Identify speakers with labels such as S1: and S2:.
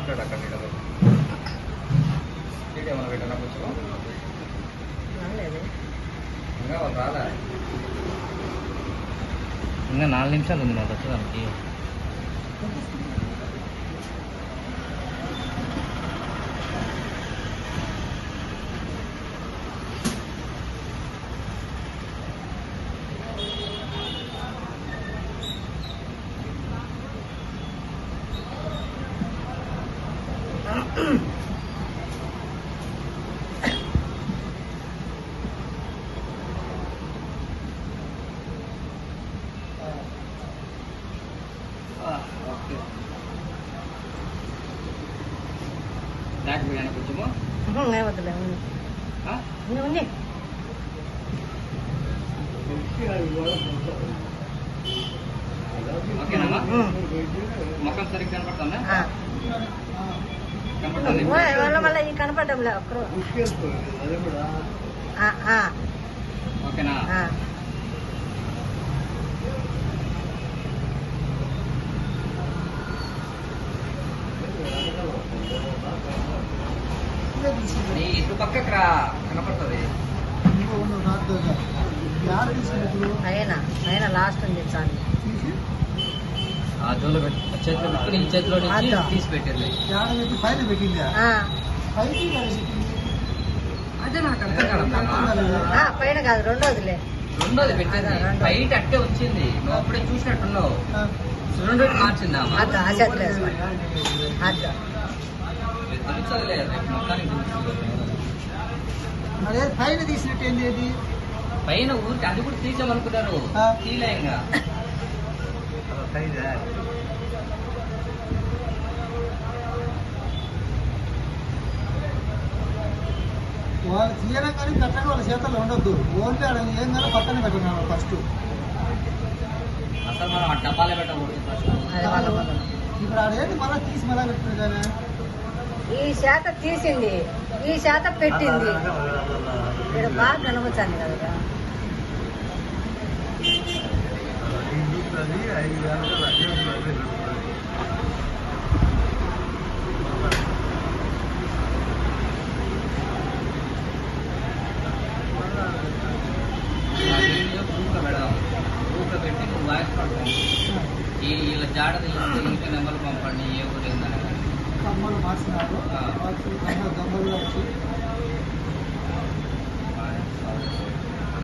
S1: మాట్లాడు అక్కడ ఏమన్నా పెట్టనా పుస్తకం ఇంకా వాళ్ళు రాదా ఇంకా 4 నిమిషాలు ఉంది నాకు వచ్చేదానికి బ్లాక్ బిర్యానీ కొంచెము
S2: వద్దులే ఉంది
S1: ఓకేనమ్మా మొక్కం సరిగ్గా కనపడుతుందా
S2: వాళ్ళ మళ్ళీ ఈ కనపడ్డంలే ఒక్కరు
S1: ఓకేనా ఇటు పక్కకు రా కనపడుతుంది
S2: అయినా లాస్ట్ ఉంది చాలు
S1: ఆ జోలో చేతిలో పెట్టుకుని ఈ చేతిలో నుంచి తీసి పెట్టింది అదే నాకు అర్థం కాదమ్మా
S2: పైన కాదు రెండోదిలే
S1: రెండోది పెట్టింది బయట అట్టే వచ్చింది నువ్వు అప్పుడే చూసినట్టున్నావు రెండోది మార్చిందా
S3: అదే పైన తీసినట్టు ఏంటి
S1: పైన ఊరికి అది కూడా తీసామనుకున్నారు తీలేంగా
S3: వాళ్ళు తీయడం కానీ కట్టడం వాళ్ళ చేతల్లో ఉండొద్దు ఓన్లీ అక్కడ ఏం కానీ పక్కన పెట్టినాడు ఫస్ట్
S1: అసలు మనం ఆ డబ్బాలే పెట్టకూడదు ఫస్ట్
S3: ఇప్పుడు ఆడేంటి మళ్ళీ తీసి మళ్ళీ పెట్టింది కానీ
S2: ఈ శాత తీసింది ఈ శాత పెట్టింది ఇక్కడ బాగా కనవచ్చాను కదా
S1: గ్రూప్లో పెట్టి నువ్వు వాయిస్ పడతాను వీళ్ళ జాడది ఇంటి నెంబర్లు పంపండి ఏ ఊరు ఏందని
S3: కమ్మలు మార్చినారు దమ్మలు వచ్చి